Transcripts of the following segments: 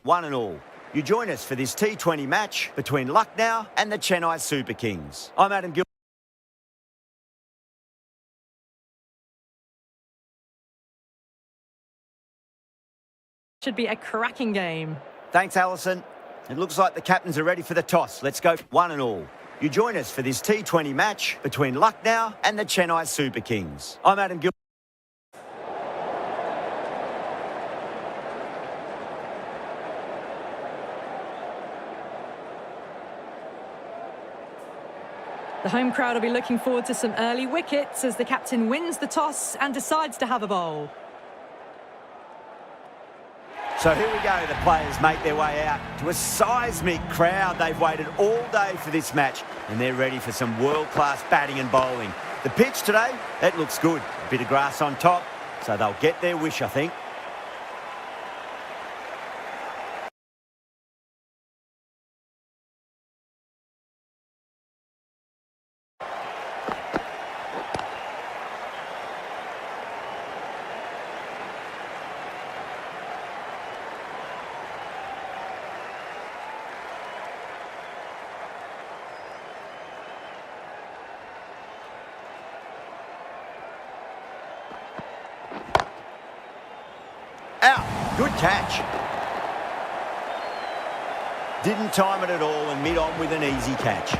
One and all. You join us for this T20 match between Lucknow and the Chennai Super Kings. I'm Adam Gill. Should be a cracking game. Thanks, Alison. It looks like the captains are ready for the toss. Let's go one and all. You join us for this T20 match between Lucknow and the Chennai Super Kings. I'm Adam Gill. The home crowd will be looking forward to some early wickets as the captain wins the toss and decides to have a bowl. So here we go, the players make their way out to a seismic crowd. They've waited all day for this match and they're ready for some world-class batting and bowling. The pitch today, that looks good. A bit of grass on top, so they'll get their wish, I think. Out. Good catch. Didn't time it at all and mid-on with an easy catch.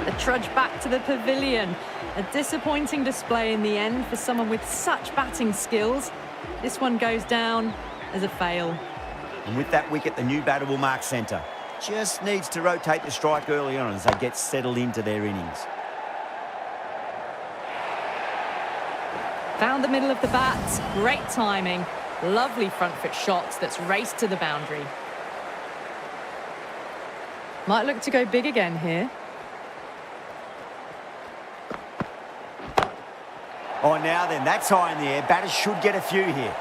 The trudge back to the pavilion. A disappointing display in the end for someone with such batting skills. This one goes down as a fail. And with that wicket, the new batter will mark centre. Just needs to rotate the strike early on as they get settled into their innings. Found the middle of the bat, great timing, lovely front foot shots that's raced to the boundary. Might look to go big again here. Oh, now then, that's high in the air. Batters should get a few here.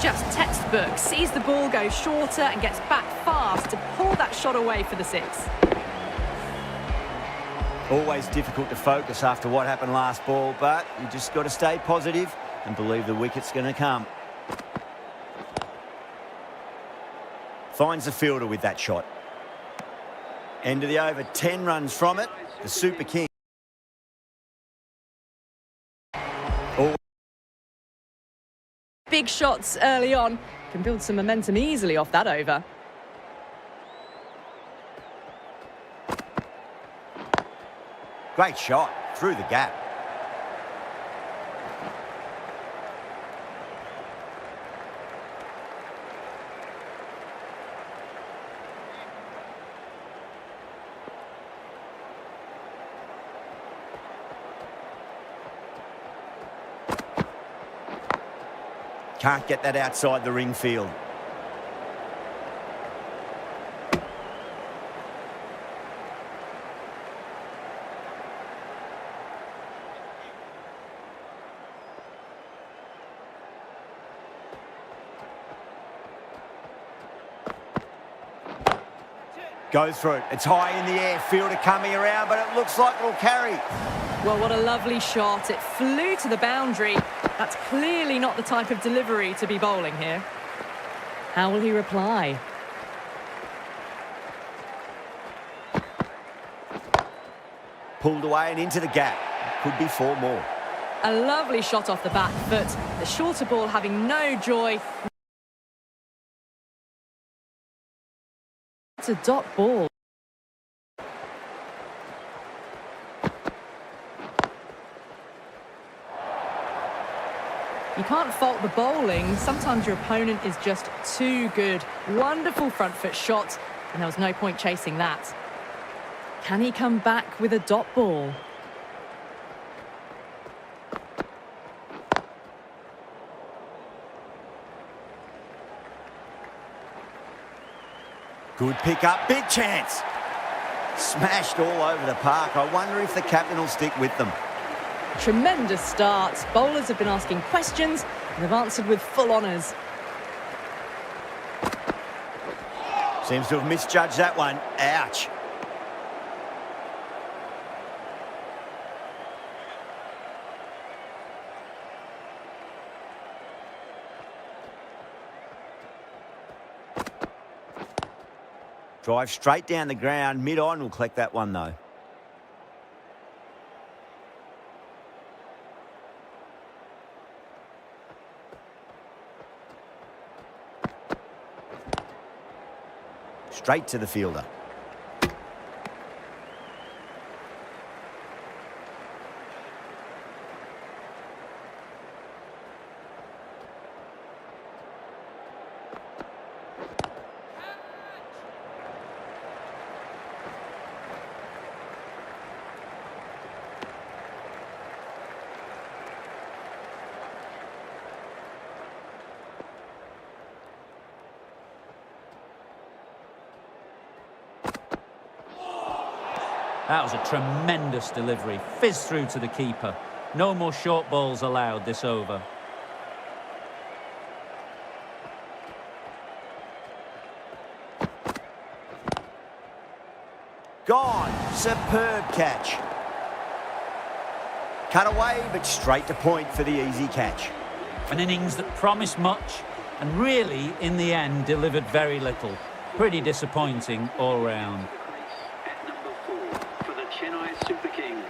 Just textbook, sees the ball go shorter and gets back fast to pull that shot away for the six. Always difficult to focus after what happened last ball, but you just got to stay positive and believe the wicket's going to come. Finds the fielder with that shot. End of the over, 10 runs from it. The Super Kings. Big shots early on. Can build some momentum easily off that over. Great shot through the gap. Can't get that outside the ring field. Goes through it. It's high in the air. Fielder coming around, but it looks like it'll carry. Well, what a lovely shot. It flew to the boundary. That's clearly not the type of delivery to be bowling here. How will he reply? Pulled away and into the gap. Could be 4 more. A lovely shot off the back foot. The shorter ball having no joy. It's a dot ball. You can't fault the bowling. Sometimes your opponent is just too good. Wonderful front foot shot, and there was no point chasing that. Can he come back with a dot ball? Good pick up, big chance. Smashed all over the park. I wonder if the captain will stick with them. Tremendous start. Bowlers have been asking questions and have answered with full honours. Seems to have misjudged that one. Ouch. Drive straight down the ground. Mid-on will collect that one, though. Straight to the fielder. That was a tremendous delivery. Fizzed through to the keeper. No more short balls allowed this over. Gone. Superb catch. Cut away, but straight to point for the easy catch. An innings that promised much and really, in the end, delivered very little. Pretty disappointing all round. At number 4 for the Chennai Super Kings.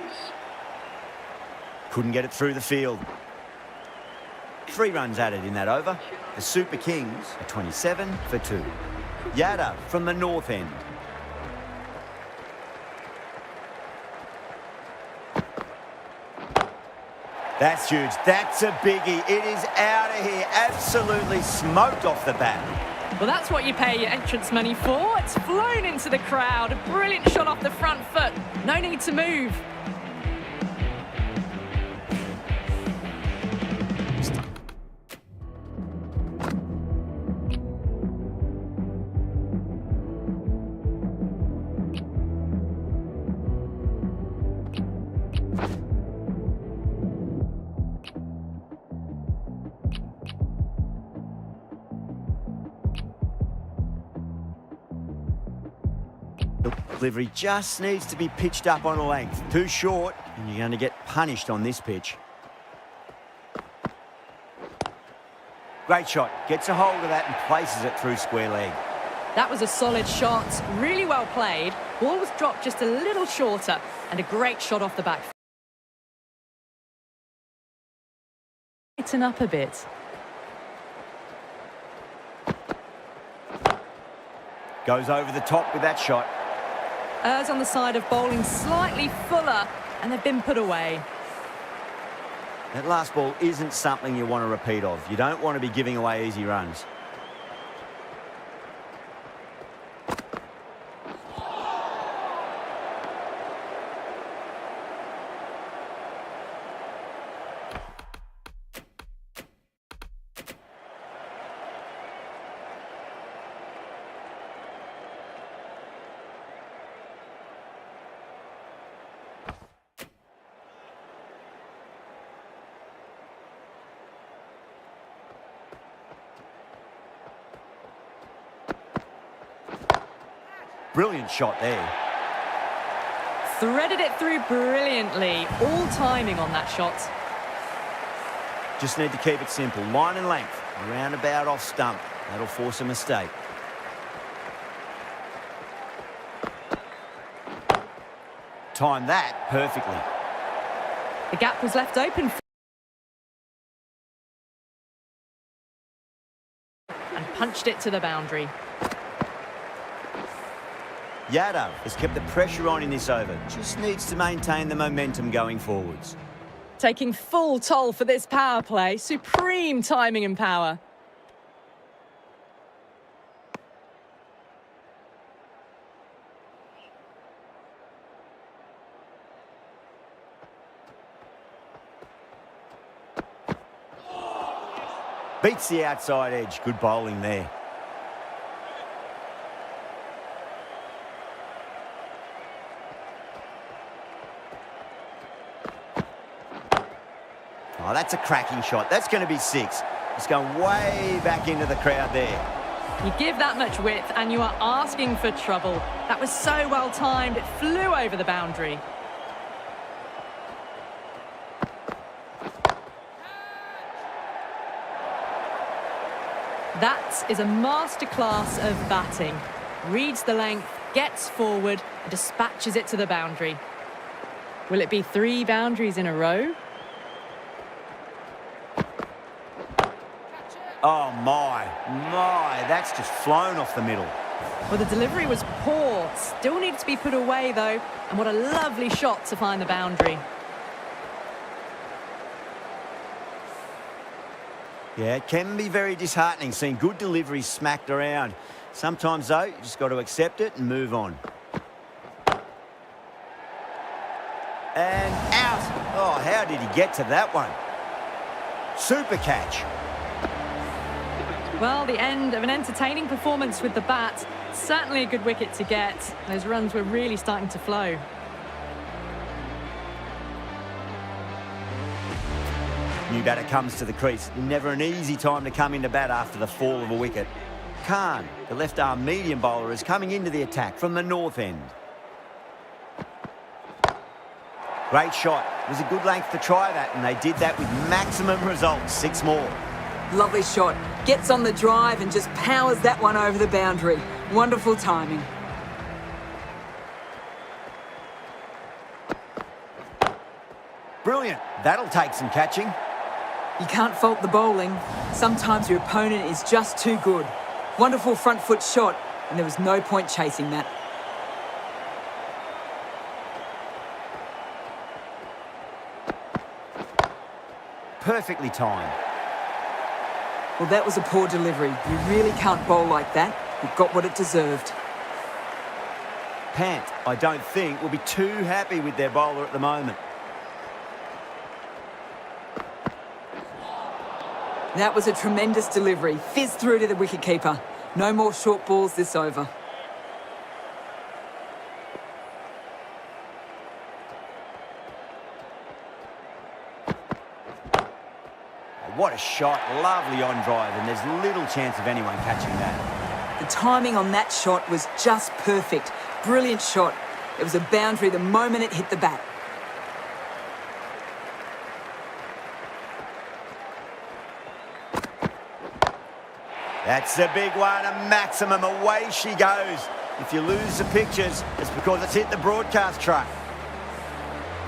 Couldn't get it through the field. 3 runs added in that over. The Super Kings are 27 for 2. Yada from the north end. That's huge. That's a biggie. It is out of here. Absolutely smoked off the bat. Well, that's what you pay your entrance money for. It's flown into the crowd. A brilliant shot off the front foot. No need to move. The delivery just needs to be pitched up on a length. Too short, and you're going to get punished on this pitch. Great shot. Gets a hold of that and places it through square leg. That was a solid shot. Really well played. Ball was dropped just a little shorter. And a great shot off the back. Tighten up a bit. Goes over the top with that shot. Errs on the side of bowling slightly fuller, and they've been put away. That last ball isn't something you want to repeat of. You don't want to be giving away easy runs. Brilliant shot there. Threaded it through brilliantly. All timing on that shot. Just need to keep it simple. Line and length. Around about off stump. That'll force a mistake. Time that perfectly. The gap was left open. And punched it to the boundary. Yadav has kept the pressure on in this over. Just needs to maintain the momentum going forwards. Taking full toll for this power play. Supreme timing and power. Beats the outside edge. Good bowling there. Oh, that's a cracking shot. That's going to be 6. It's going way back into the crowd there. You give that much width and you are asking for trouble. That was so well timed. It flew over the boundary. That is a masterclass of batting. reads the length, gets forward, and dispatches it to the boundary. Will it be 3 boundaries in a row? Oh, my, that's just flown off the middle. Well, the delivery was poor. Still needs to be put away, though. And what a lovely shot to find the boundary. Yeah, it can be very disheartening seeing good deliveries smacked around. Sometimes, though, you just got to accept it and move on. And out. Oh, how did he get to that one? Super catch. Well, the end of an entertaining performance with the bat. Certainly a good wicket to get. Those runs were really starting to flow. New batter comes to the crease. Never an easy time to come into bat after the fall of a wicket. Khan, the left-arm medium bowler, is coming into the attack from the north end. Great shot. It was a good length to try that, and they did that with maximum results. 6 more. Lovely shot. Gets on the drive and just powers that one over the boundary. Wonderful timing. Brilliant. That'll take some catching. You can't fault the bowling. Sometimes your opponent is just too good. Wonderful front foot shot, and there was no point chasing that. Perfectly timed. Well, that was a poor delivery. You really can't bowl like that. It got what it deserved. Pant, I don't think, will be too happy with their bowler at the moment. That was a tremendous delivery. Fizzed through to the wicketkeeper. No more short balls this over. What a shot. Lovely on drive, and there's little chance of anyone catching that. The timing on that shot was just perfect. Brilliant shot. It was a boundary the moment it hit the bat. That's a big one, a maximum. Away she goes. If you lose the pictures, it's because it's hit the broadcast truck.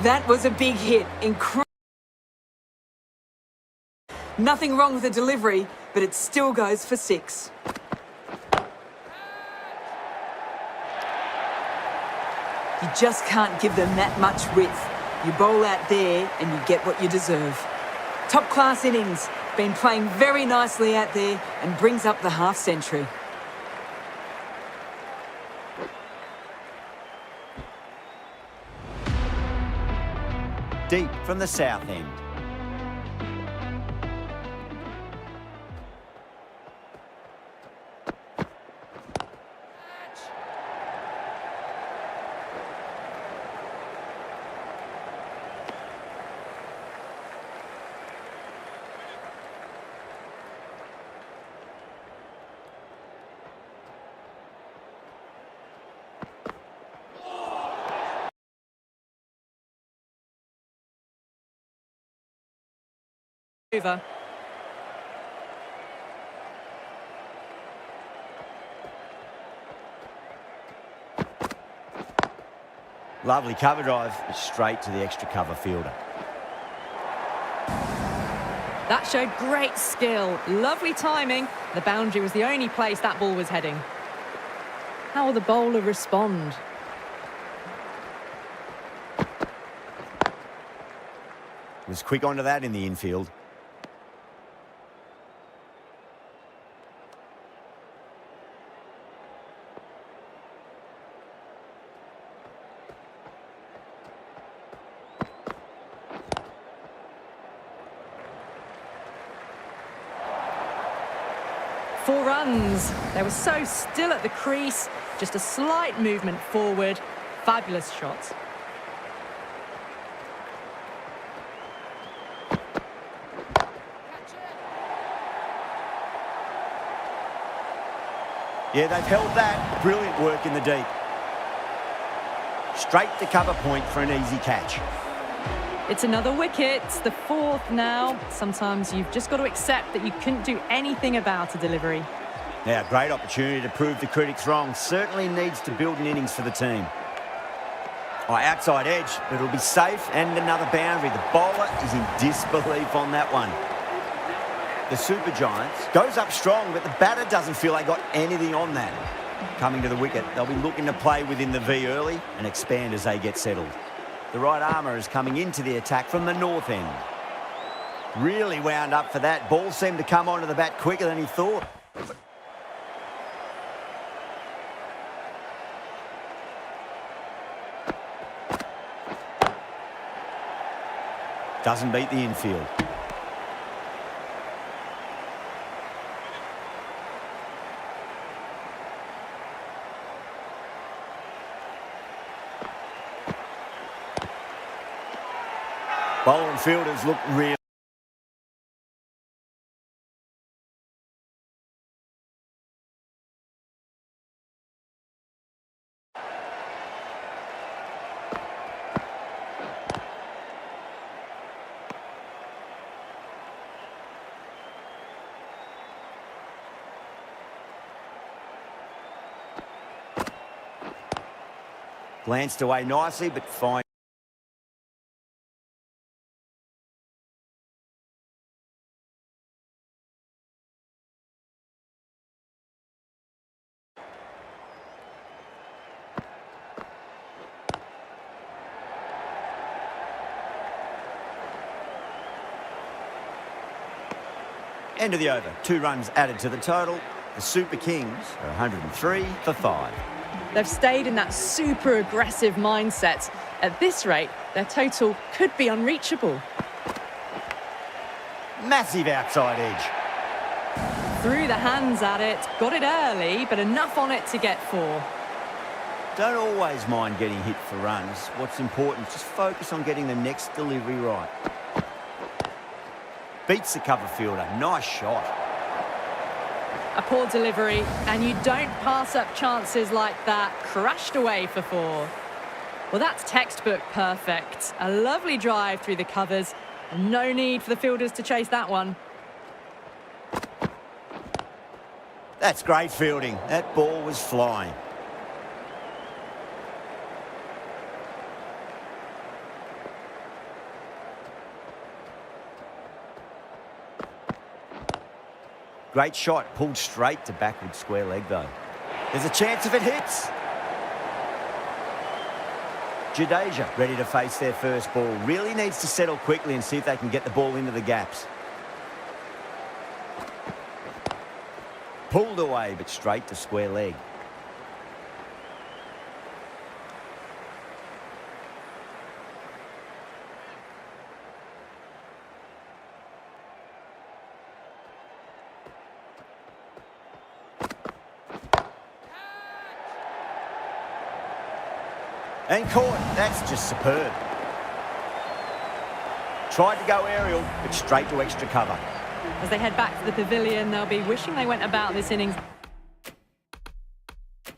That was a big hit. Incredible. Nothing wrong with the delivery, but it still goes for 6. You just can't give them that much width. You bowl out there and you get what you deserve. Top class innings. Been playing very nicely out there and brings up the half century. Deep from the south end. Over. Lovely cover drive, straight to the extra cover fielder. That showed great skill. Lovely timing. The boundary was the only place that ball was heading. How will the bowler respond? Was quick onto that in the infield. Four runs. They were so still at the crease. Just a slight movement forward. Fabulous shot. Yeah, they've held that. Brilliant work in the deep. Straight to cover point for an easy catch. It's another wicket, the 4th now. Sometimes you've just got to accept that you couldn't do anything about a delivery. Now, great opportunity to prove the critics wrong. Certainly needs to build an innings for the team. Oh, outside edge, but it'll be safe and another boundary. The bowler is in disbelief on that one. The Super Giants goes up strong, but the batter doesn't feel they got anything on that. Coming to the wicket, they'll be looking to play within the V early and expand as they get settled. The right armour is coming into the attack from the north end. Really wound up for that. Ball seemed to come onto the bat quicker than he thought. Doesn't beat the infield. Bowler and fielders look real. Glanced away nicely, but fine. End of the over. 2 runs added to the total. The Super Kings are 103 for 5. They've stayed in that super aggressive mindset. At this rate, their total could be unreachable. Massive outside edge. Threw the hands at it, got it early, but enough on it to get 4. Don't always mind getting hit for runs. What's important, just focus on getting the next delivery right. Beats the cover fielder. Nice shot. A poor delivery, and you don't pass up chances like that. Crashed away for 4. Well, that's textbook perfect. A lovely drive through the covers. No need for the fielders to chase that one. That's great fielding. That ball was flying. Great shot, pulled straight to backward square leg though. There's a chance if it hits. Jadeja ready to face their first ball. Really needs to settle quickly and see if they can get the ball into the gaps. Pulled away, but straight to square leg. And caught. That's just superb. Tried to go aerial, but straight to extra cover. As they head back to the pavilion, they'll be wishing they went about this innings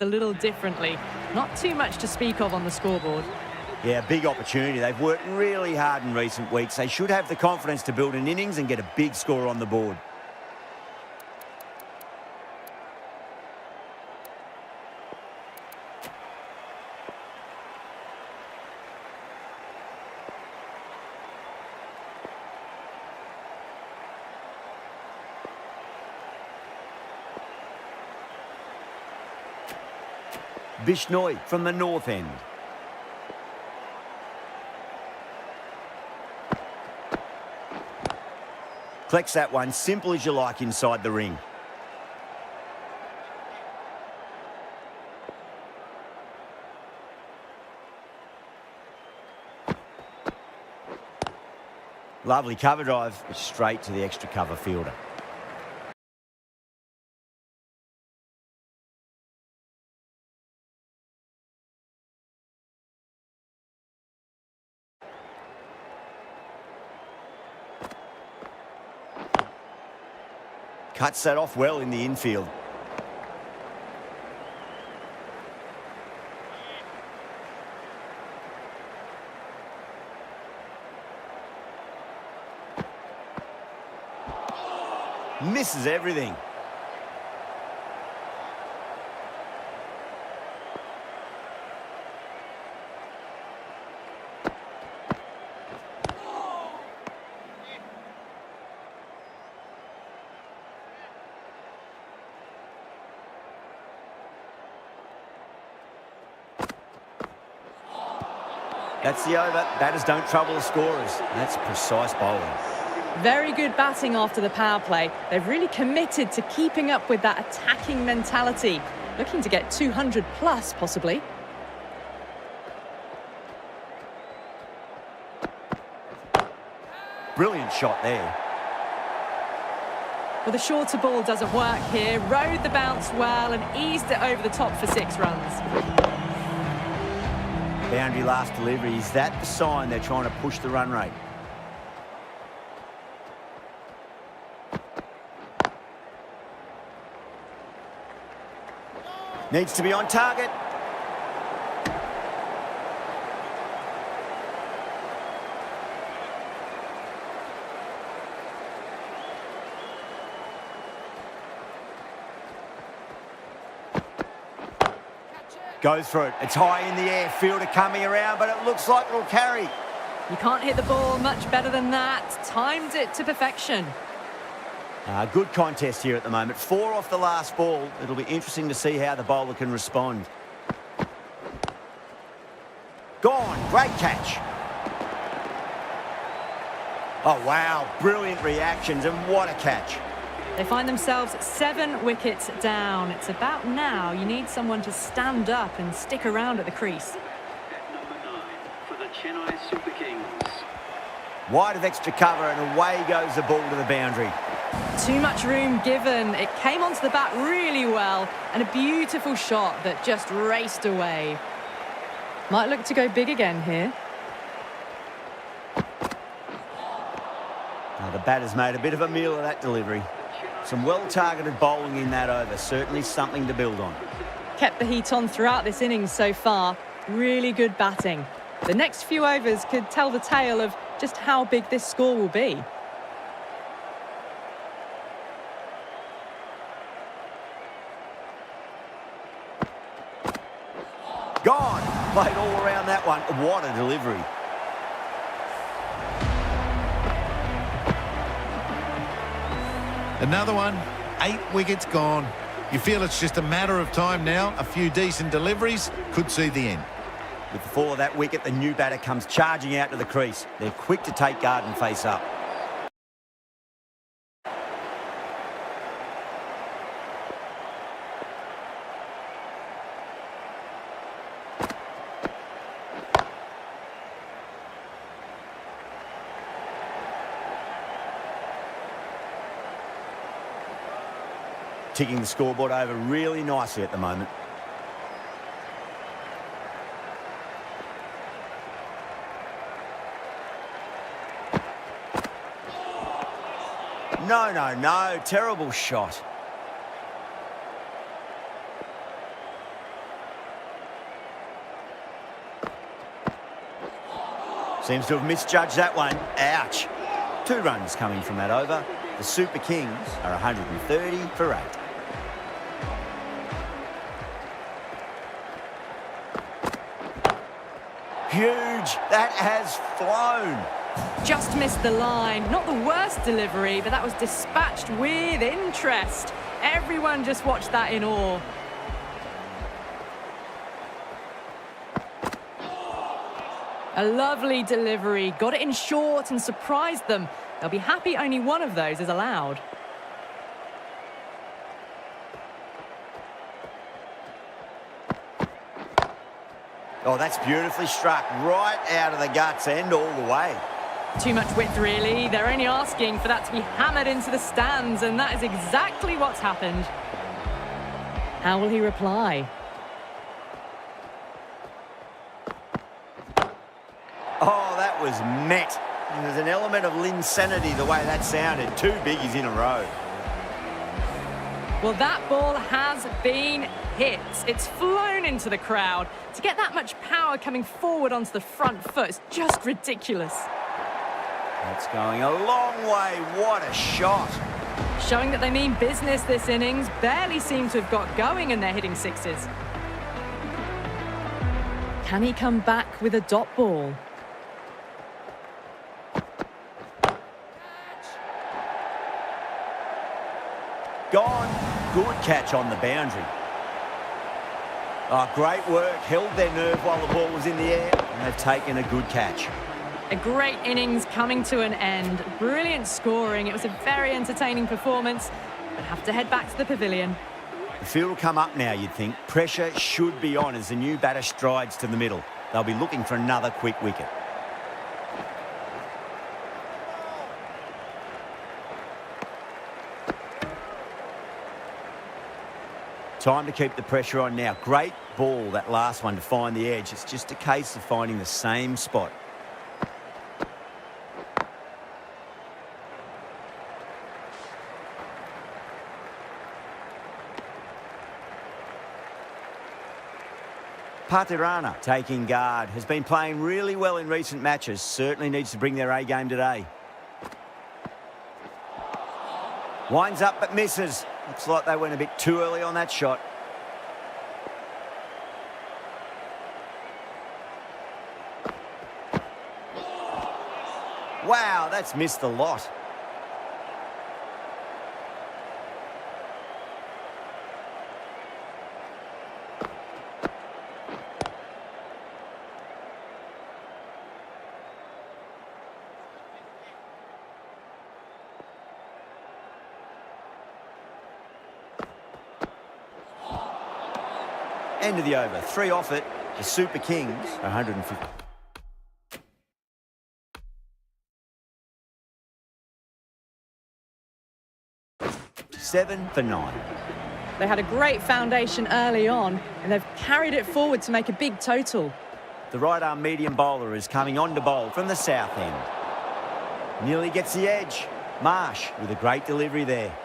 a little differently. Not too much to speak of on the scoreboard. Yeah, big opportunity. They've worked really hard in recent weeks. They should have the confidence to build an innings and get a big score on the board. Bishnoi from the north end. Collects that one, simple as you like inside the ring. Lovely cover drive, but straight to the extra cover fielder. Cuts that off well in the infield. Misses everything. That's the over. Batters don't trouble the scorers. That's precise bowling. Very good batting after the power play. They've really committed to keeping up with that attacking mentality. Looking to get 200 plus, possibly. Brilliant shot there. Well, the shorter ball doesn't work here. Rode the bounce well and eased it over the top for 6 runs. Boundary last delivery. Is that the sign they're trying to push the run rate? Needs to be on target. Goes for it. It's high in the air. Fielder coming around, but it looks like it'll carry. You can't hit the ball much better than that. Timed it to perfection. Good contest here at the moment. 4 off the last ball. It'll be interesting to see how the bowler can respond. Gone. Great catch. Oh, wow. Brilliant reactions, and what a catch. They find themselves 7 wickets down. It's about now you need someone to stand up and stick around at the crease. At number 9 for the Chennai Super Kings. Wide of extra cover, and away goes the ball to the boundary. Too much room given. It came onto the bat really well, and a beautiful shot that just raced away. Might look to go big again here. The batter's made a bit of a meal of that delivery. Some well-targeted bowling in that over. Certainly something to build on. Kept the heat on throughout this innings so far. Really good batting. The next few overs could tell the tale of just how big this score will be. Gone. Played all around that one. What a delivery. Another one, 8 wickets gone. You feel it's just a matter of time now. A few decent deliveries could see the end. With the fall of that wicket, the new batter comes charging out to the crease. They're quick to take guard and face up. Ticking the scoreboard over really nicely at the moment. No. Terrible shot. Seems to have misjudged that one. Ouch. 2 runs coming from that over. The Super Kings are 130 for 8. Huge. That has flown. Just missed the line. Not the worst delivery, but that was dispatched with interest. Everyone just watched that in awe. A lovely delivery. Got it in short and surprised them. They'll be happy only one of those is allowed. Oh, that's beautifully struck. Right out of the guts and all the way. Too much width, really. They're only asking for that to be hammered into the stands, and that is exactly what's happened. How will he reply? Oh, that was met. And there's an element of Linsanity the way that sounded. 2 biggies in a row. Well, that ball has been hit. It's flown into the crowd. To get that much power coming forward onto the front foot is just ridiculous. That's going a long way. What a shot. Showing that they mean business this innings. Barely seem to have got going and they're hitting 6s. Can he come back with a dot ball? Gone. Good catch on the boundary. Oh, great work. Held their nerve while the ball was in the air, and they've taken a good catch. A great innings coming to an end. Brilliant scoring. It was a very entertaining performance. But have to head back to the pavilion. The field will come up now, you'd think. Pressure should be on as the new batter strides to the middle. They'll be looking for another quick wicket. Time to keep the pressure on now. Great ball, that last one, to find the edge. It's just a case of finding the same spot. Patirana taking guard, has been playing really well in recent matches. Certainly needs to bring their A game today. Winds up but misses. Looks like they went a bit too early on that shot. Wow, that's missed a lot. End of the over. 3 off it. The Super Kings, 150. Seven for 9. They had a great foundation early on, and they've carried it forward to make a big total. The right-arm medium bowler is coming on to bowl from the south end. Nearly gets the edge. Marsh with a great delivery there.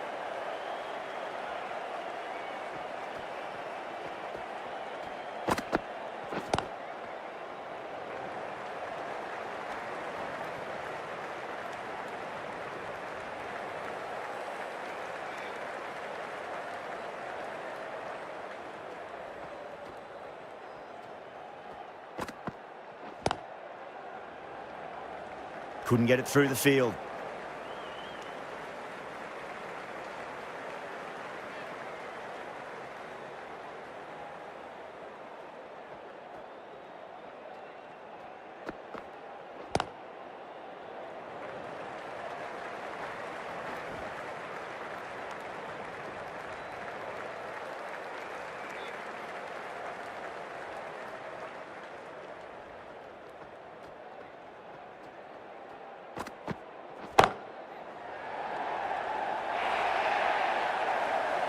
Couldn't get it through the field.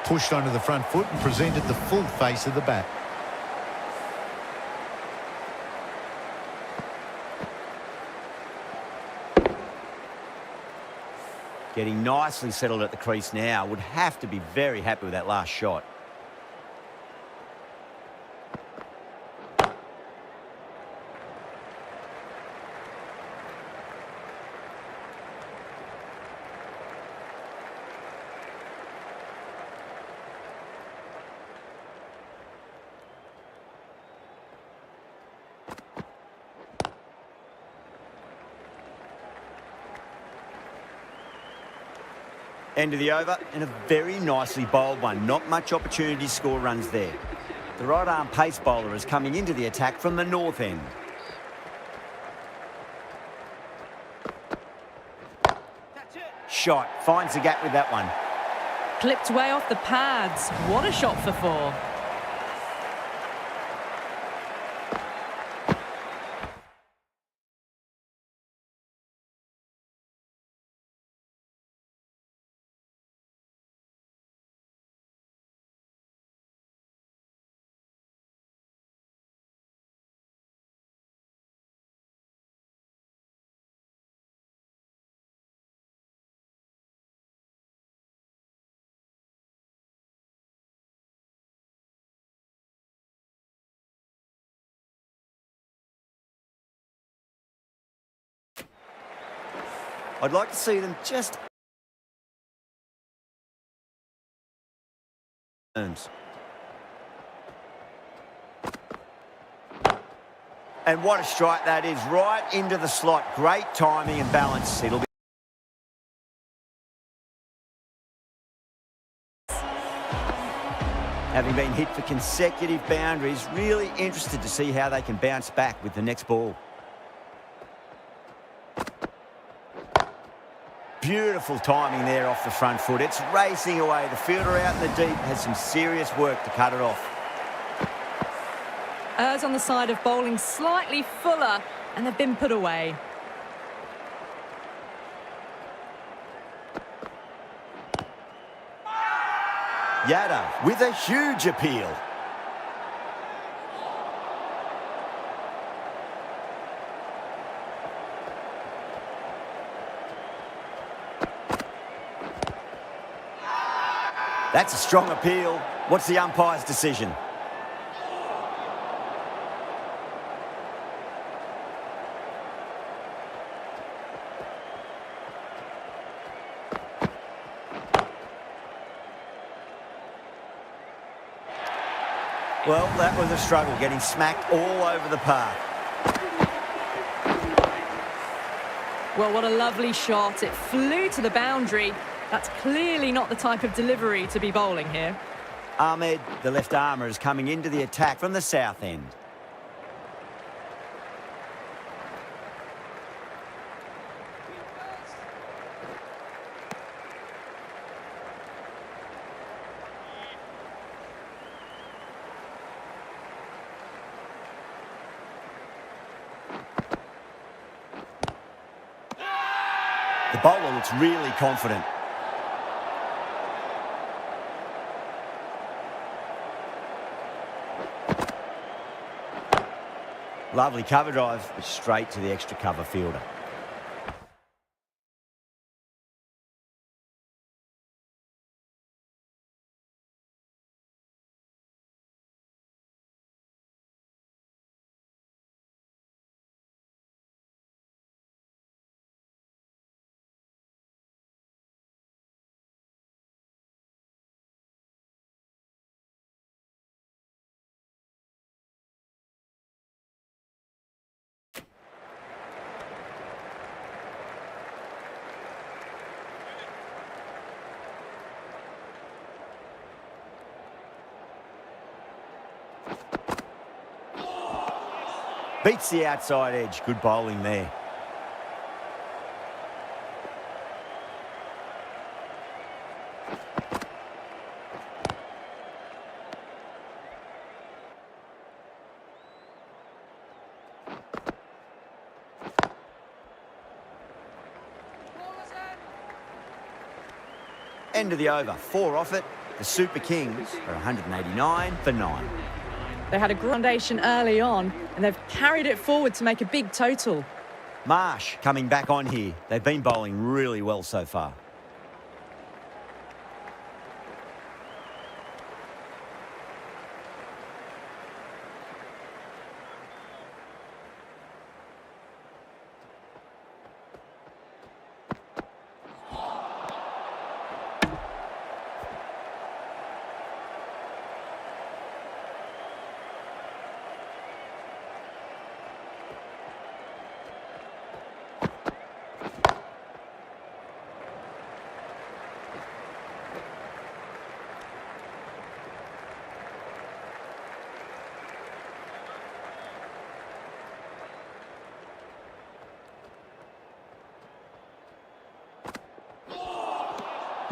Pushed onto the front foot and presented the full face of the bat. Getting nicely settled at the crease now. Would have to be very happy with that last shot. End of the over, and a very nicely bowled one. Not much opportunity to score runs there. The right-arm pace bowler is coming into the attack from the north end. Shot, finds the gap with that one. Clipped way off the pads. What a shot for 4. I'd like to see them just... And what a strike that is, right into the slot. Great timing and balance. It'll be... Having been hit for consecutive boundaries, really interested to see how they can bounce back with the next ball. Beautiful timing there off the front foot. It's racing away. The fielder out in the deep has some serious work to cut it off. Errs on the side of bowling slightly fuller, and they've been put away. Yadav with a huge appeal. That's a strong appeal. What's the umpire's decision? Well, that was a struggle, getting smacked all over the park. Well, what a lovely shot. It flew to the boundary. That's clearly not the type of delivery to be bowling here. Ahmed, the left armour, is coming into the attack from the south end. The bowler looks really confident. Lovely cover drive, but straight to the extra cover fielder. Beats the outside edge. Good bowling there. End of the over. 4 off it. The Super Kings are 189 for 9. They had a foundation early on, and they've carried it forward to make a big total. Marsh coming back on here. They've been bowling really well so far.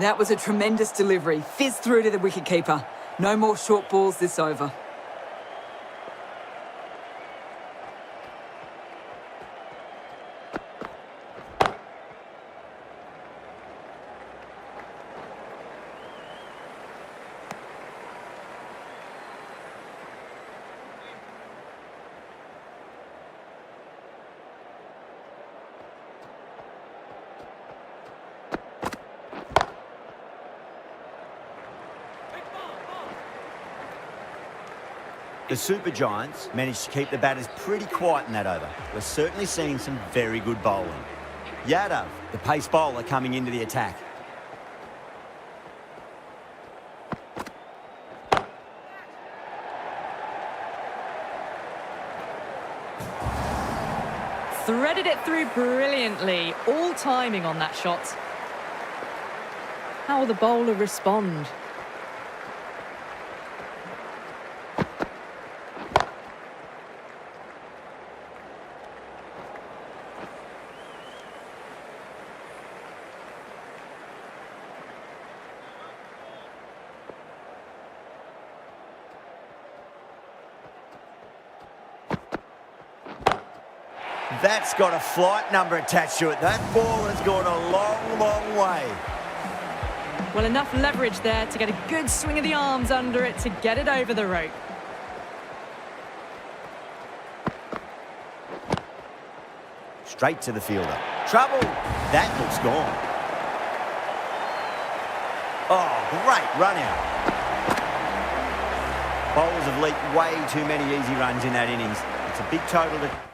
That was a tremendous delivery. Fizzed through to the wicketkeeper. No more short balls this over. The Super Giants managed to keep the batters pretty quiet in that over. We're certainly seeing some very good bowling. Yadav, the pace bowler, coming into the attack. Threaded it through brilliantly. All timing on that shot. How will the bowler respond? That's got a flight number attached to it. That ball has gone a long, long way. Well, enough leverage there to get a good swing of the arms under it to get it over the rope. Straight to the fielder. Trouble. That looks gone. Oh, great run out. Bowlers have leaked way too many easy runs in that innings. It's a big total to...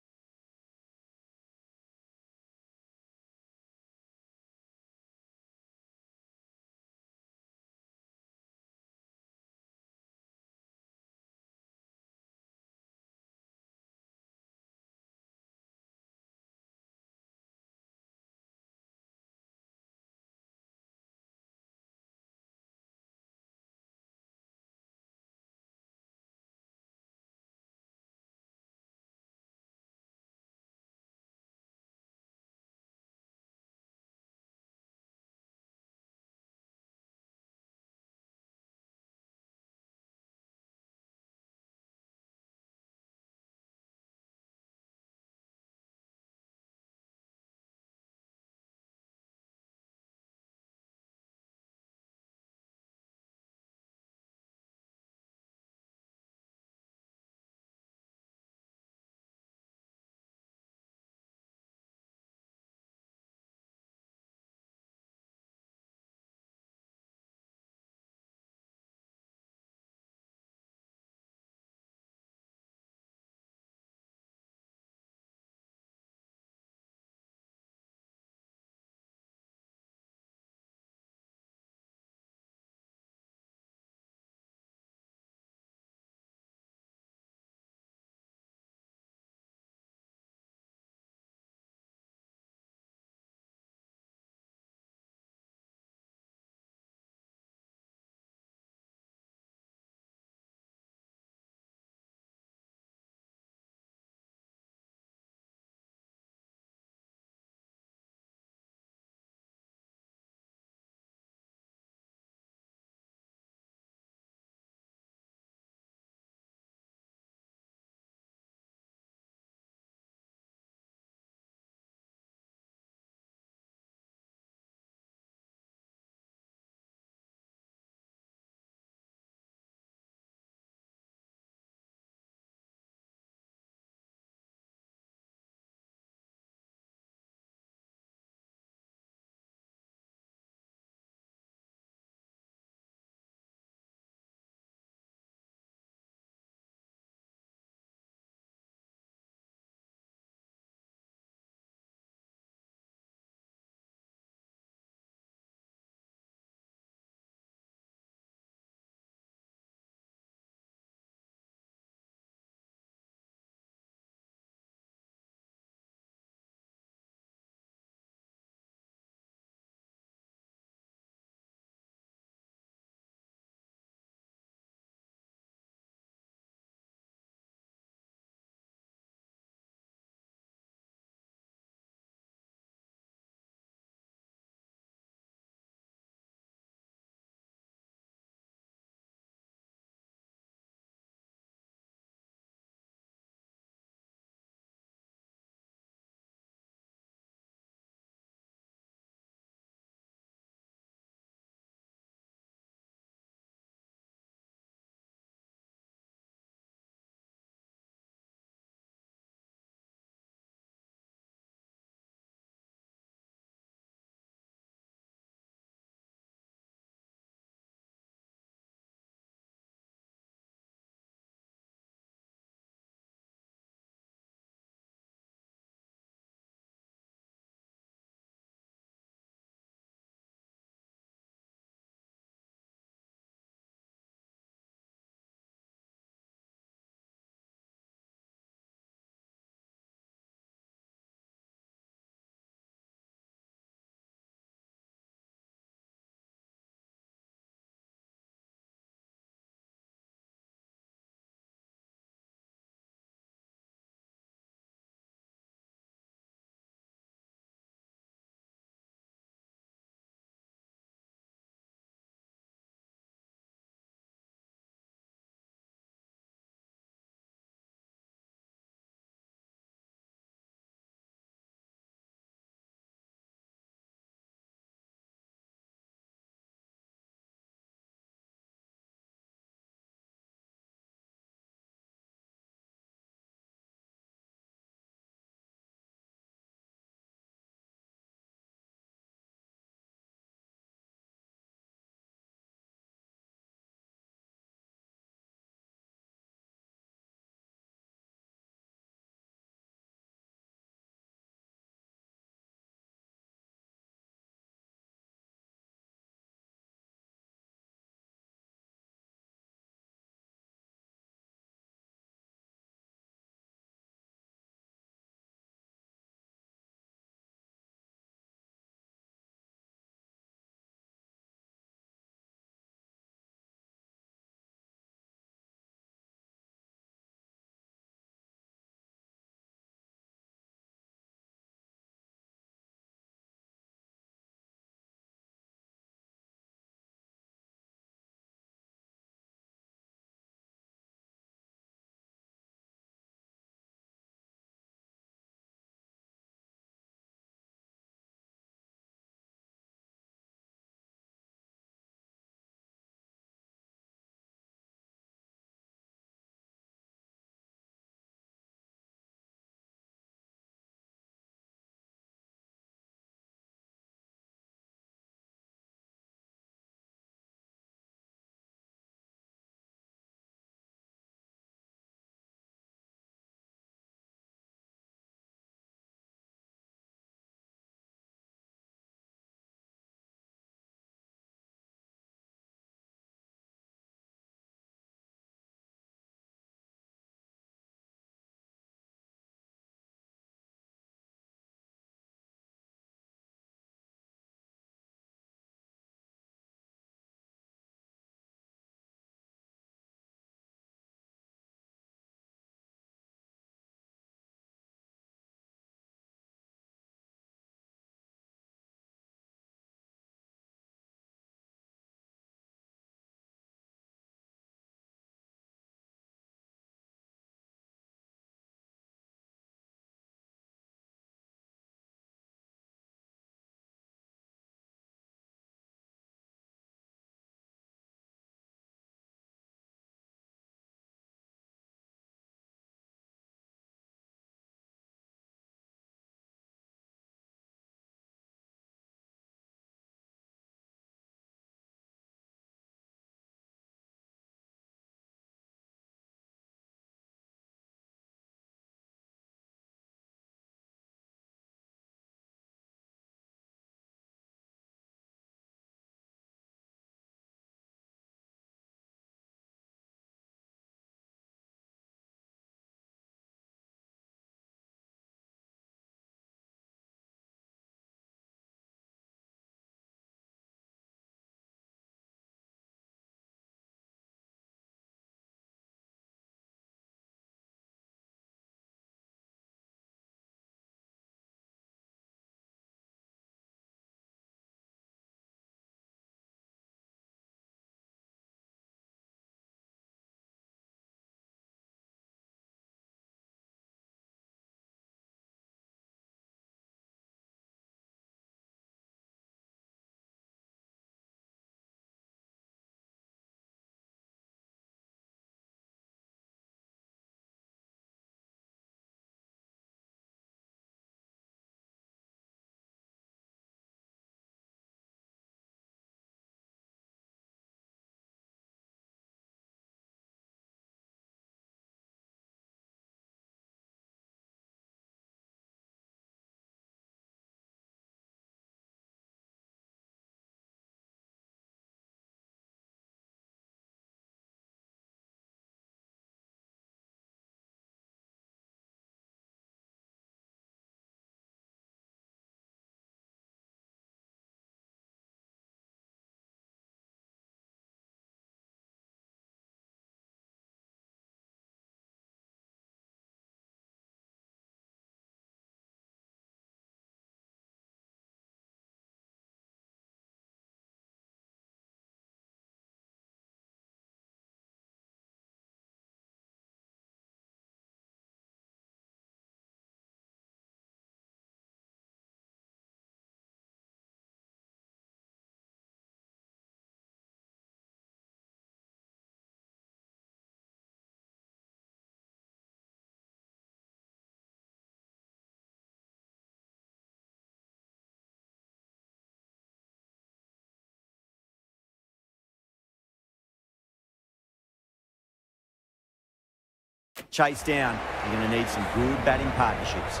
chase down, you're going to need some good batting partnerships.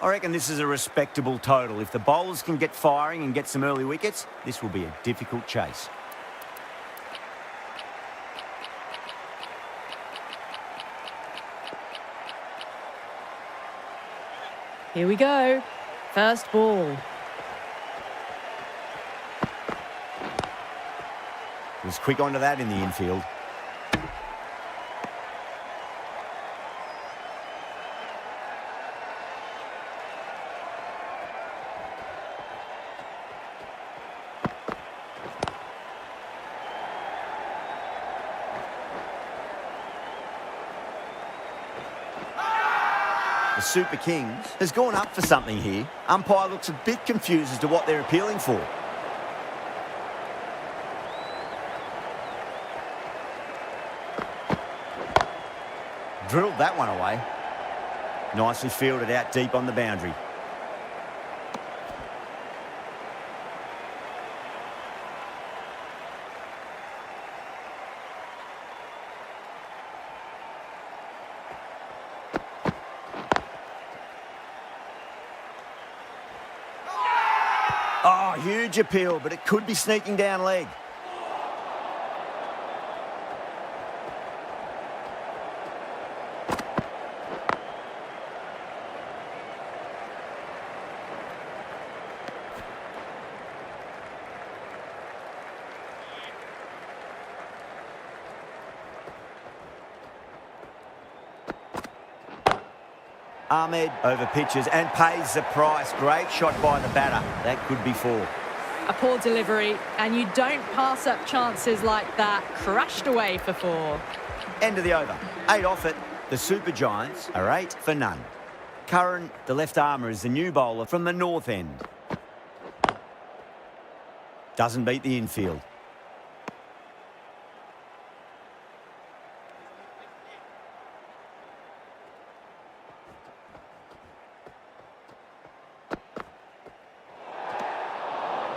I reckon this is a respectable total. If the bowlers can get firing and get some early wickets, this will be a difficult chase. Here we go. First ball. He was quick onto that in the infield. The Super Kings has gone up for something here. Umpire looks a bit confused as to what they're appealing for. Drilled that one away. Nicely fielded out deep on the boundary. Oh, huge appeal, but it could be sneaking down leg. Ahmed over pitches and pays the price. Great shot by the batter. That could be four. A poor delivery, and you don't pass up chances like that. Crashed away for four. End of the over. 8 off it. The Super Giants are 8 for none. Curran, the left armour, is the new bowler from the north end. Doesn't beat the infield.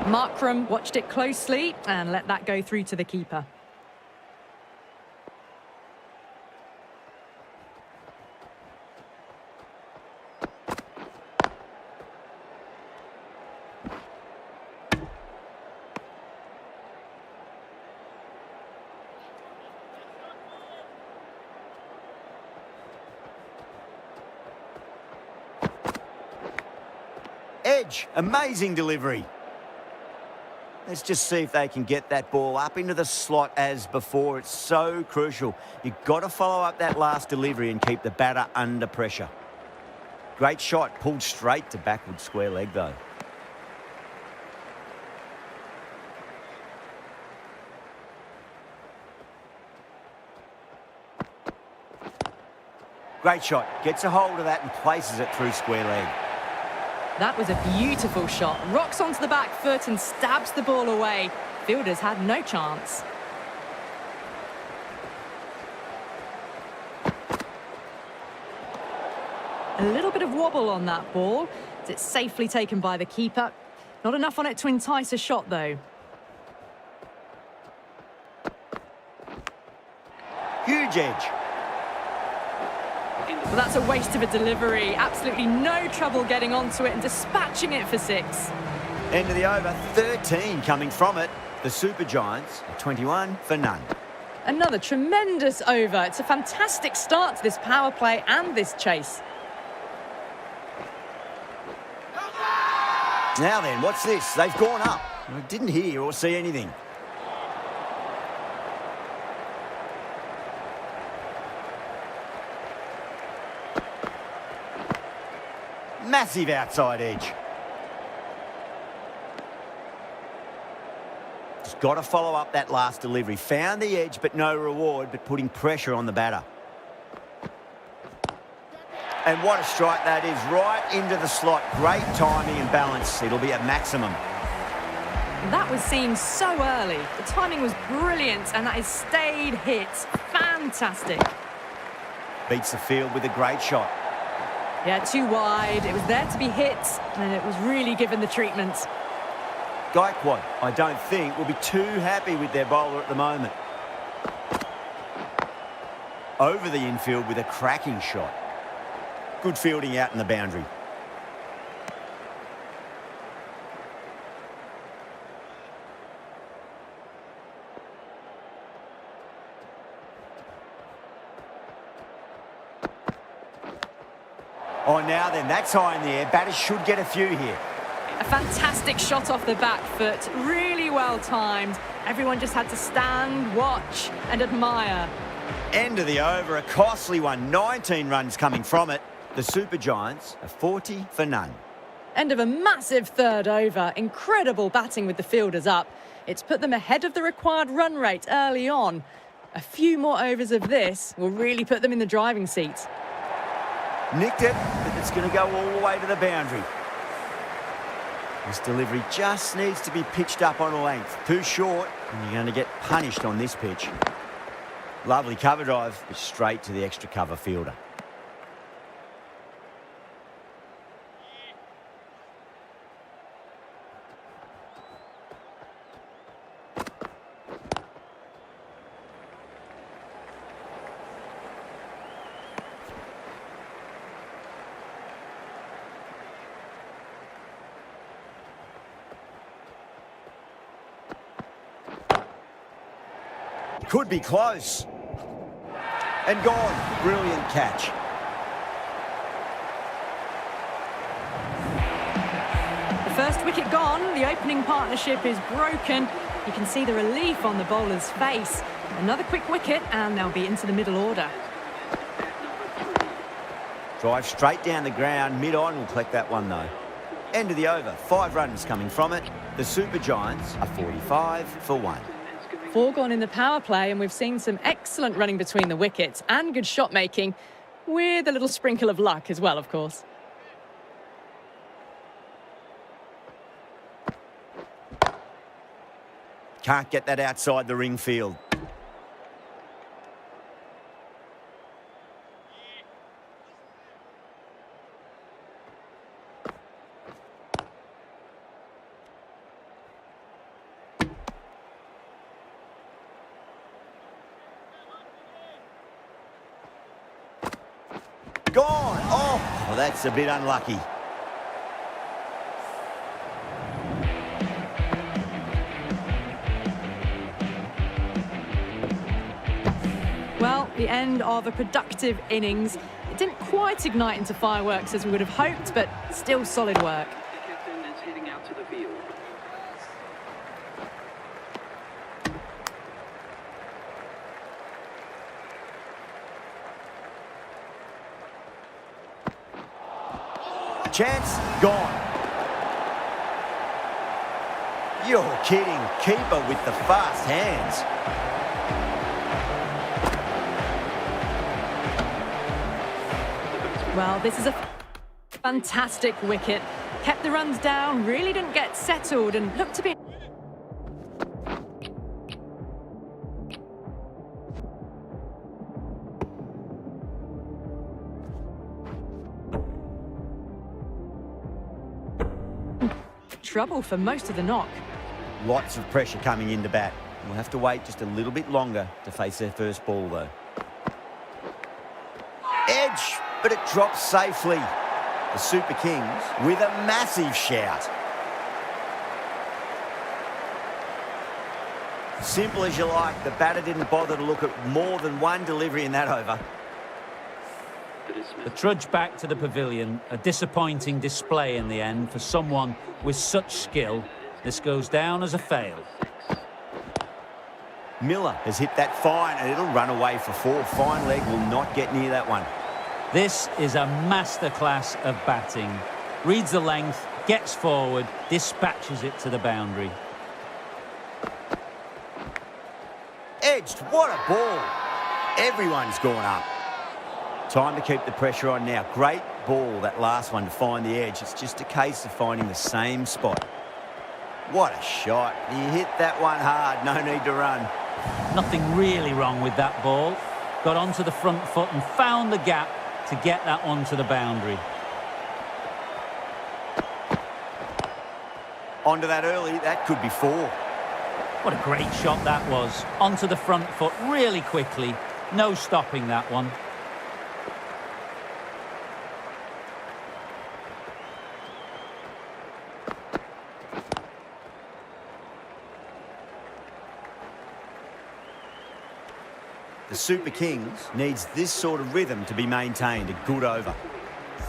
Markram watched it closely and let that go through to the keeper. Edge, amazing delivery. Let's just see if they can get that ball up into the slot as before. It's so crucial. You've got to follow up that last delivery and keep the batter under pressure. Great shot, pulled straight to backward square leg though. Great shot, gets a hold of that and places it through square leg. That was a beautiful shot. Rocks onto the back foot and stabs the ball away. Fielders had no chance. A little bit of wobble on that ball. It's safely taken by the keeper. Not enough on it to entice a shot, though. Huge edge. Well, that's a waste of a delivery. Absolutely no trouble getting onto it and dispatching it for 6. End of the over, 13 coming from it. The Super Giants are 21 for none. Another tremendous over. It's a fantastic start to this power play and this chase. Now then, what's this? They've gone up. I didn't hear or see anything. Massive outside edge. Just got to follow up that last delivery. Found the edge, but no reward, but putting pressure on the batter. And what a strike that is, right into the slot. Great timing and balance. It'll be at maximum. That was seen so early. The timing was brilliant, and that is stayed hit. Fantastic. Beats the field with a great shot. Yeah, too wide. It was there to be hit, and it was really given the treatment. Gaikwad, I don't think, will be too happy with their bowler at the moment. Over the infield with a cracking shot. Good fielding out in the boundary. Oh, now then, that's high in the air. Batters should get a few here. A fantastic shot off the back foot, really well timed. Everyone just had to stand, watch and admire. End of the over, a costly one. 19 runs coming from it. The Super Giants are 40 for none. End of a massive third over. Incredible batting with the fielders up. It's put them ahead of the required run rate early on. A few more overs of this will really put them in the driving seat. Nicked it, but it's going to go all the way to the boundary. This delivery just needs to be pitched up on a length. Too short, and you're going to get punished on this pitch. Lovely cover drive, but straight to the extra cover fielder. Could be close. And gone. Brilliant catch. The first wicket gone, the opening partnership is broken. You can see the relief on the bowler's face. Another quick wicket and they'll be into the middle order. Drive straight down the ground. Mid-on will collect that one though. End of the over. 5 runs coming from it. The Super Giants are 45 for 1. 4 gone in the power play, and we've seen some excellent running between the wickets and good shot making, with a little sprinkle of luck as well, of course. Can't get that outside the ring field. Gone. Oh, well, that's a bit unlucky. Well, the end of a productive innings. It didn't quite ignite into fireworks as we would have hoped, but still solid work. The captain is heading out to the field. Chance gone. You're kidding. Keeper with the fast hands. Well, this is a fantastic wicket. Kept the runs down, really didn't get settled and looked to be... trouble for most of the knock. Lots of pressure coming into bat. We'll have to wait just a little bit longer to face their first ball, though. Edge, but it drops safely. The Super Kings with a massive shout. Simple as you like. The batter didn't bother to look at more than one delivery in that over. The trudge back to the pavilion, a disappointing display in the end for someone with such skill. This goes down as a fail. Miller has hit that fine and it'll run away for 4. Fine leg will not get near that one. This is a masterclass of batting. Reads the length, gets forward, dispatches it to the boundary. Edged, what a ball. Everyone's gone up. Time to keep the pressure on now. Great ball, that last one, to find the edge. It's just a case of finding the same spot. What a shot. He hit that one hard. No need to run. Nothing really wrong with that ball. Got onto the front foot and found the gap to get that onto the boundary. Onto that early, that could be 4. What a great shot that was. Onto the front foot really quickly. No stopping that one. The Super Kings needs this sort of rhythm to be maintained. A good over.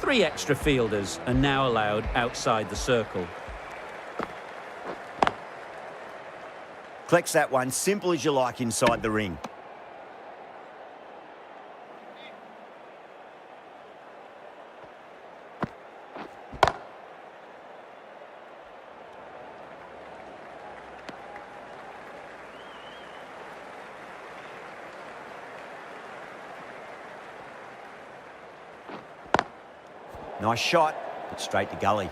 3 extra fielders are now allowed outside the circle. Collects that one, simple as you like inside the ring. Nice shot, but straight to gully.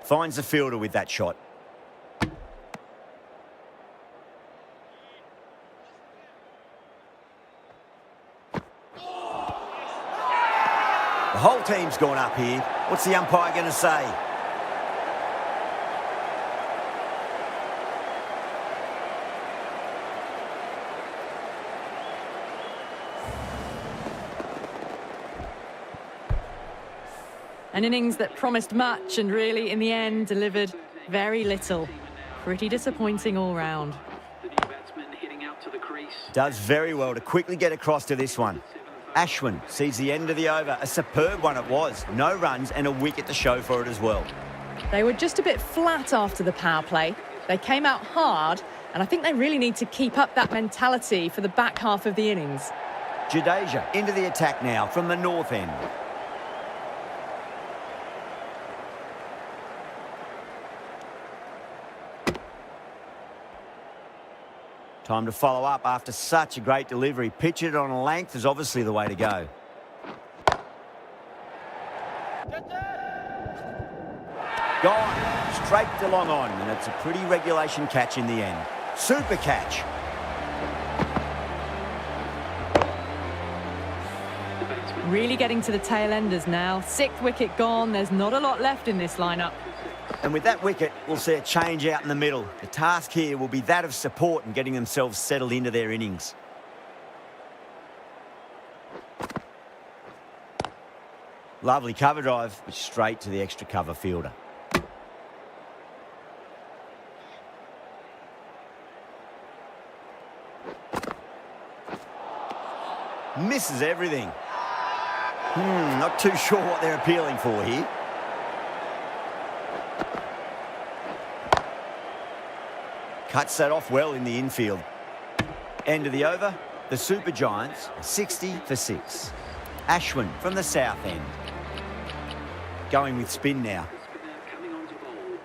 Finds the fielder with that shot. The whole team's gone up here. What's the umpire going to say? An innings that promised much and really, in the end, delivered very little. Pretty disappointing all round. The new batsman heading out to the crease. Does very well to quickly get across to this one. Ashwin sees the end of the over. A superb one it was. No runs and a wicket to show for it as well. They were just a bit flat after the power play. They came out hard, and I think they really need to keep up that mentality for the back half of the innings. Jadeja into the attack now from the north end. Time to follow up after such a great delivery. Pitch it on a length is obviously the way to go. Gone. Straight to long on, and it's a pretty regulation catch in the end. Super catch. Really getting to the tail enders now. 6th wicket gone. There's not a lot left in this lineup. And with that wicket, we'll see a change out in the middle. The task here will be that of support and getting themselves settled into their innings. Lovely cover drive, but straight to the extra cover fielder. Misses everything. Not too sure what they're appealing for here. Cuts that off well in the infield. End of the over. The Super Giants, 60 for 6. Ashwin from the south end. Going with spin now. Spinner coming on to bowl.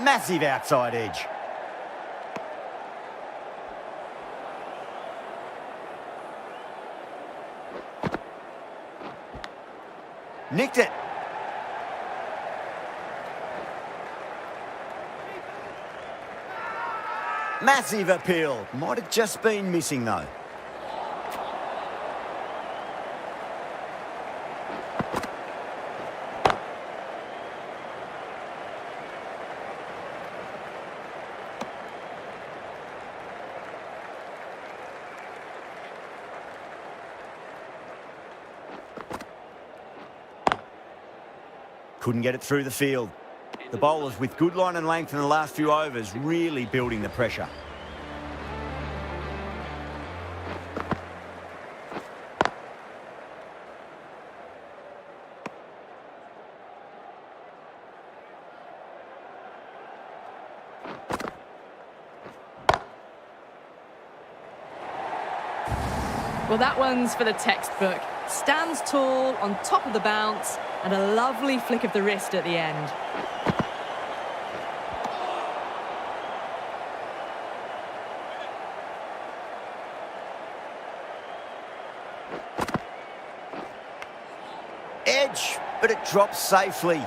Massive outside edge. Nicked it. Massive appeal. Might have just been missing though. Couldn't get it through the field. The bowlers with good line and length in the last few overs really building the pressure. Well, that one's for the textbook. Stands tall on top of the bounce, and a lovely flick of the wrist at the end. Edge, but it drops safely.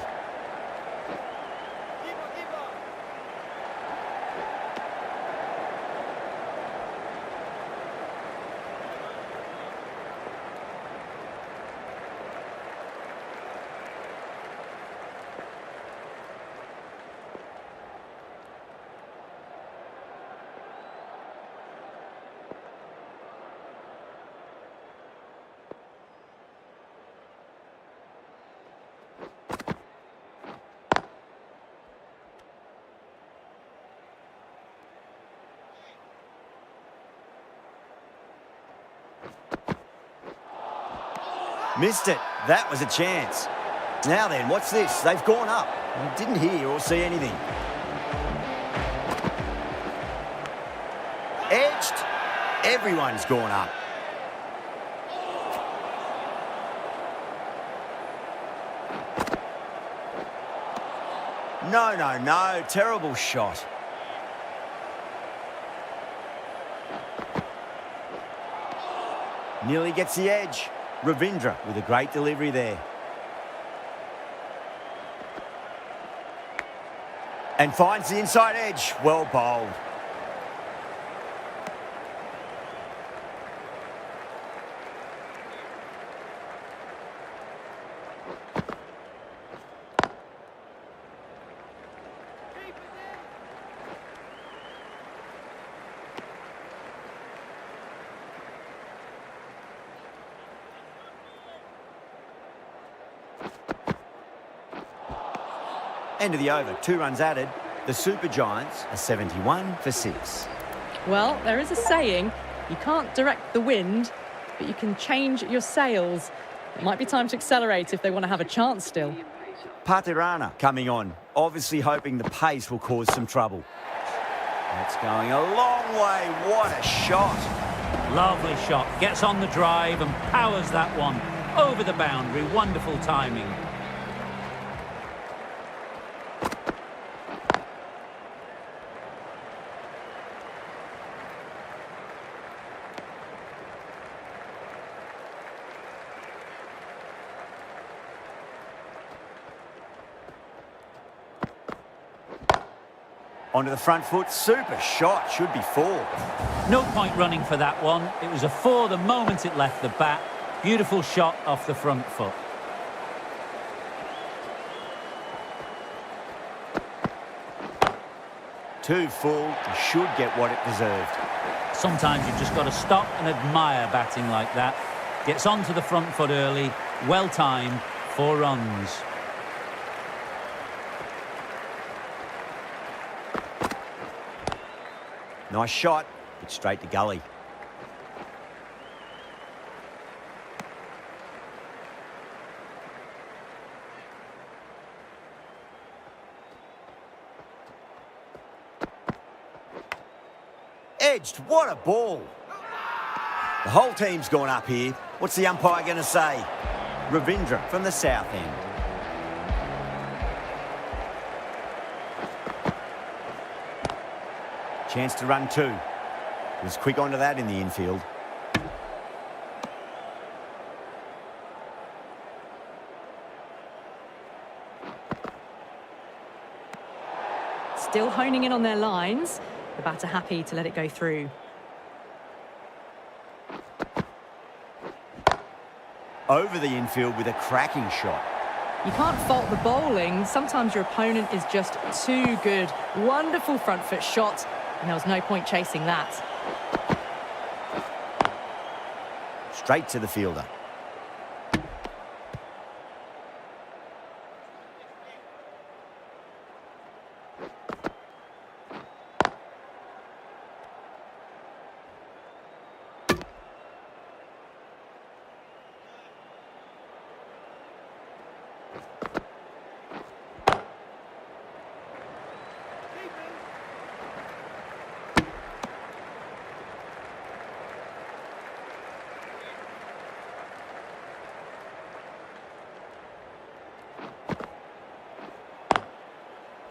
Missed it. That was a chance. Now then, what's this? They've gone up. I didn't hear or see anything. Edged. Everyone's gone up. No, no, no. Terrible shot. Nearly gets the edge. Ravindra with a great delivery there. And finds the inside edge. Well bowled. End of the over, 2 runs added. The Super Giants are 71 for 6. Well, there is a saying, you can't direct the wind, but you can change your sails. It might be time to accelerate if they want to have a chance still. Patirana coming on, obviously hoping the pace will cause some trouble. That's going a long way. What a shot. Lovely shot. Gets on the drive and powers that one over the boundary. Wonderful timing. Onto the front foot. Super shot. Should be 4. No point running for that one. It was a 4 the moment it left the bat. Beautiful shot off the front foot. Too full. He should get what it deserved. Sometimes you've just got to stop and admire batting like that. Gets onto the front foot early. Well timed. 4 runs. Nice shot, but straight to gully. Edged, what a ball. The whole team's gone up here. What's the umpire going to say? Ravindra from the south end. Chance to run 2. Was quick onto that in the infield. Still honing in on their lines. The batter happy to let it go through. Over the infield with a cracking shot. You can't fault the bowling. Sometimes your opponent is just too good. Wonderful front foot shot. And there was no point chasing that. Straight to the fielder.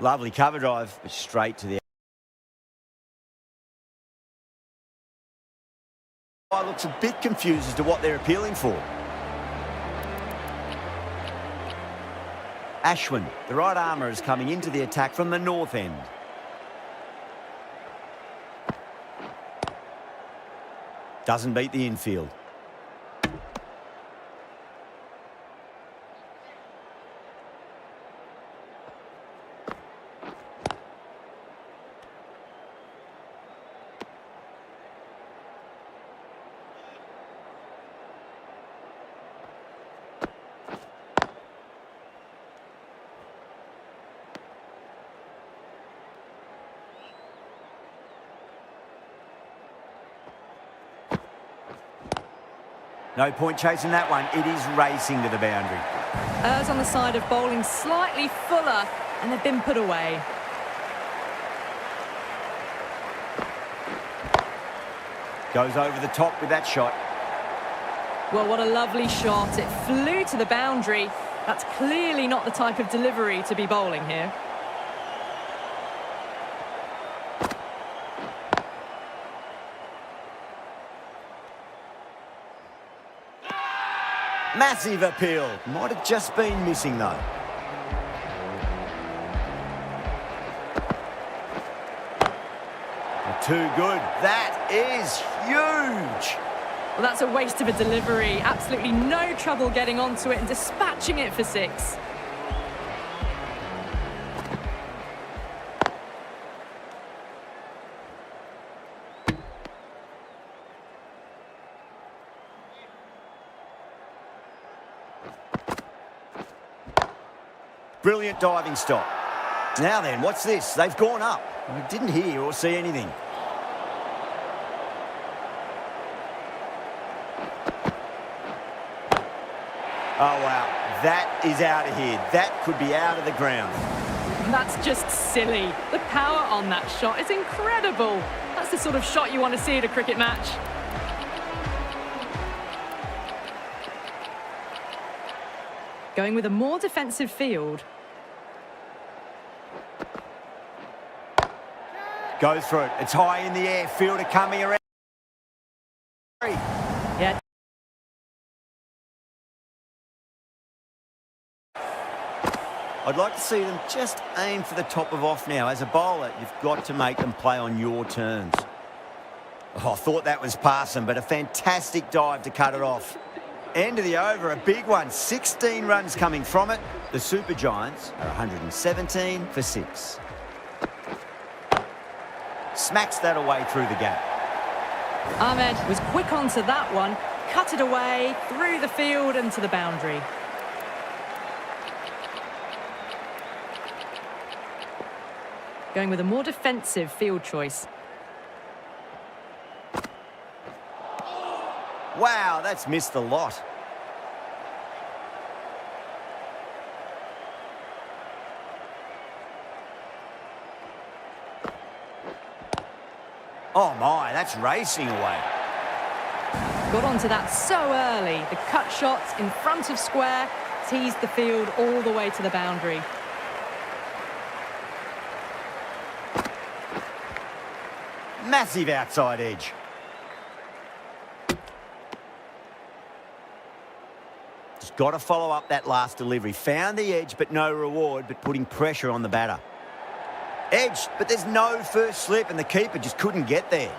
Lovely cover drive, but straight to the... I looks a bit confused as to what they're appealing for. Ashwin, the right armour, is coming into the attack from the north end. Doesn't beat the infield. No point chasing that one. It is racing to the boundary. Errs on the side of bowling slightly fuller, and they've been put away. Goes over the top with that shot. Well, what a lovely shot. It flew to the boundary. That's clearly not the type of delivery to be bowling here. Massive appeal. Might have just been missing, though. Too good. That is huge. Well, that's a waste of a delivery. Absolutely no trouble getting onto it and dispatching it for 6. Brilliant diving stop. Now then, what's this? They've gone up. I didn't hear or see anything. Oh, wow. That is out of here. That could be out of the ground. That's just silly. The power on that shot is incredible. That's the sort of shot you want to see at a cricket match. Going with a more defensive field. Goes for it. It's high in the air. Fielder coming around. Yeah. I'd like to see them just aim for the top of off now. As a bowler, you've got to make them play on your terms. Oh, I thought that was passing, but a fantastic dive to cut it off. End of the over, a big one. 16 runs coming from it. The Super Giants are 117 for 6. Smacks that away through the gap. Ahmed was quick onto that one, cut it away, through the field and to the boundary. Going with a more defensive field choice. Wow, that's missed a lot. Oh my, that's racing away. Got onto that so early. The cut shots in front of square, teased the field all the way to the boundary. Massive outside edge. Just got to follow up that last delivery. Found the edge, but no reward, but putting pressure on the batter. Edged, but there's no first slip, and the keeper just couldn't get there.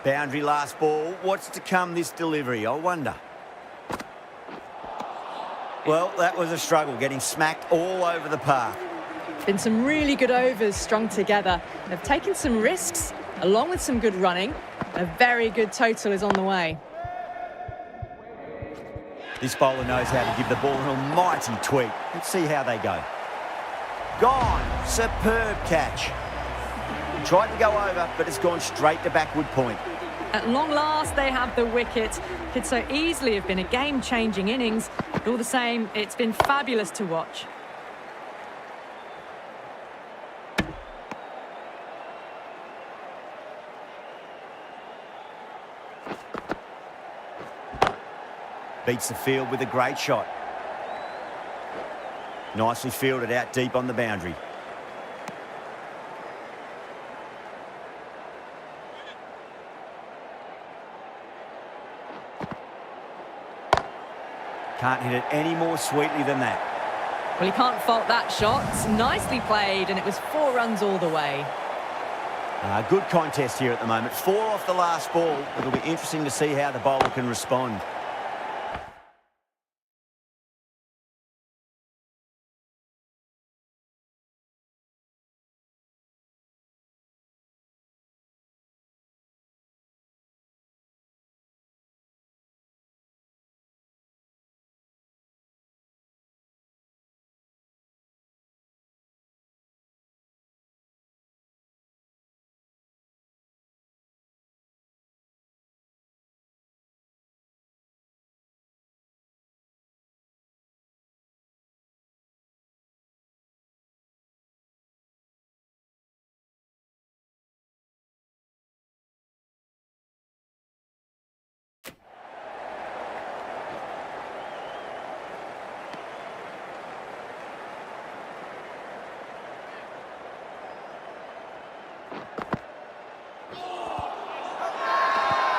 Boundary last ball. What's to come this delivery, I wonder? Well, that was a struggle, getting smacked all over the park. Been some really good overs strung together. They've taken some risks, along with some good running. A very good total is on the way. This bowler knows how to give the ball an almighty tweak. Let's see how they go. Gone. Superb catch. Tried to go over, but it's gone straight to backward point. At long last, they have the wicket. Could so easily have been a game-changing innings. But all the same, it's been fabulous to watch. Beats the field with a great shot. Nicely fielded out deep on the boundary. Can't hit it any more sweetly than that. Well, he can't fault that shot. Nicely played, and it was 4 runs all the way. Good contest here at the moment. 4 off the last ball. It'll be interesting to see how the bowler can respond.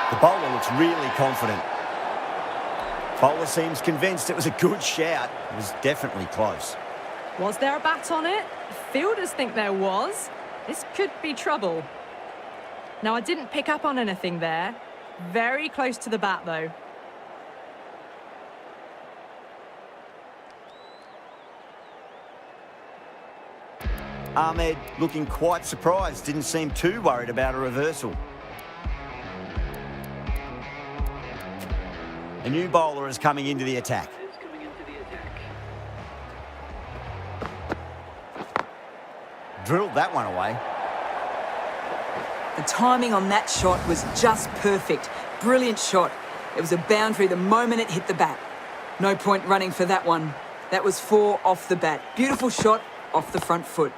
The bowler looks really confident. Bowler seems convinced it was a good shout. It was definitely close. Was there a bat on it? Fielders think there was. This could be trouble. Now, I didn't pick up on anything there. Very close to the bat, though. Ahmed looking quite surprised. Didn't seem too worried about a reversal. A new bowler is coming into the attack. Is coming into the attack. Drilled that one away. The timing on that shot was just perfect. Brilliant shot. It was a boundary the moment it hit the bat. No point running for that one. That was 4 off the bat. Beautiful shot off the front foot.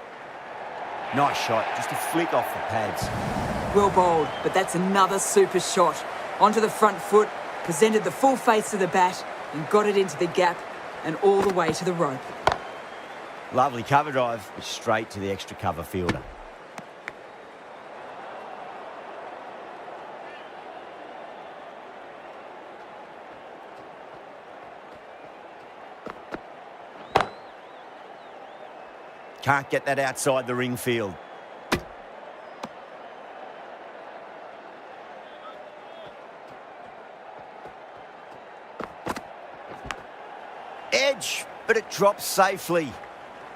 Nice shot, just a flick off the pads. Well bowled, but that's another super shot. Onto the front foot, presented the full face of the bat and got it into the gap and all the way to the rope. Lovely cover drive, straight to the extra cover fielder. Can't get that outside the ring field. Edge, but it drops safely.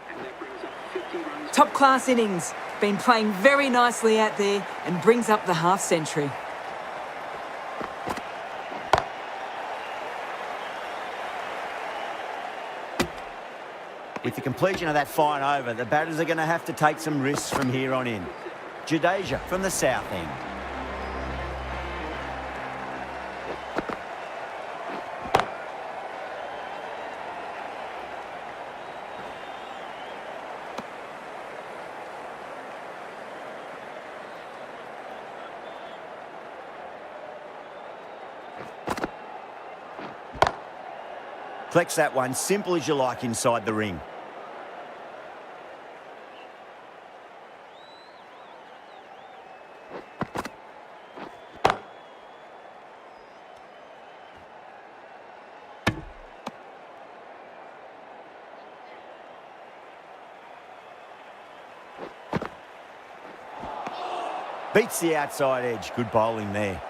And that brings up 50 runs. Top class innings. Been playing very nicely out there and brings up the half century. With the completion of that fine over, the batters are going to have to take some risks from here on in. Jadeja from the south end. Collects that one, simple as you like inside the ring. Beats the outside edge. Good bowling there.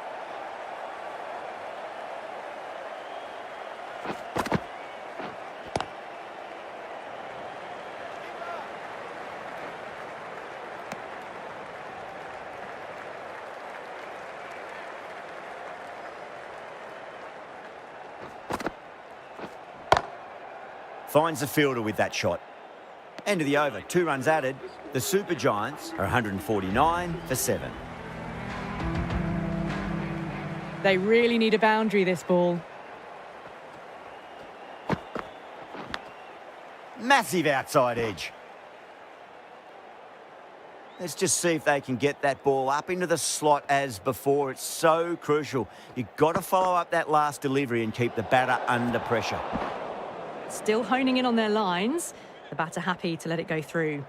Finds the fielder with that shot. End of the over, 2 runs added. The Super Giants are 149 for 7. They really need a boundary, this ball. Massive outside edge. Let's just see if they can get that ball up into the slot as before. It's so crucial. You've got to follow up that last delivery and keep the batter under pressure. Still honing in on their lines. The batter happy to let it go through.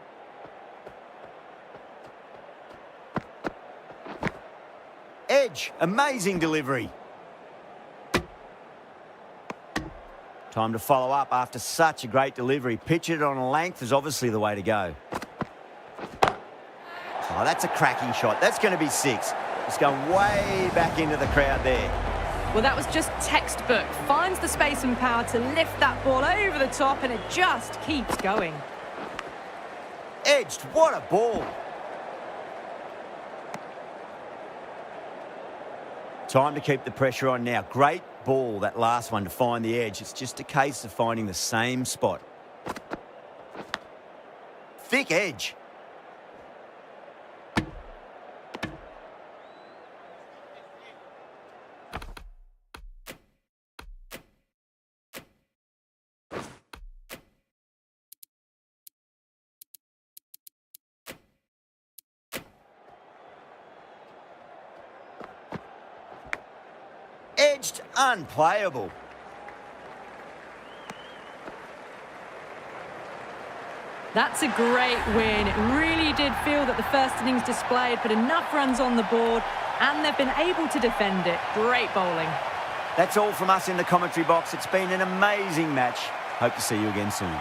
Edge, amazing delivery. Time to follow up after such a great delivery. Pitch it on a length is obviously the way to go. Oh, that's a cracking shot. That's going to be 6. It's going way back into the crowd there. Well, that was just textbook. Finds the space and power to lift that ball over the top, and it just keeps going. Edged, what a ball. Time to keep the pressure on now. Great ball, that last one, to find the edge. It's just a case of finding the same spot. Thick edge. Edged, unplayable. That's a great win. It really did feel that the first innings displayed, but enough runs on the board, and they've been able to defend it. Great bowling. That's all from us in the commentary box. It's been an amazing match. Hope to see you again soon.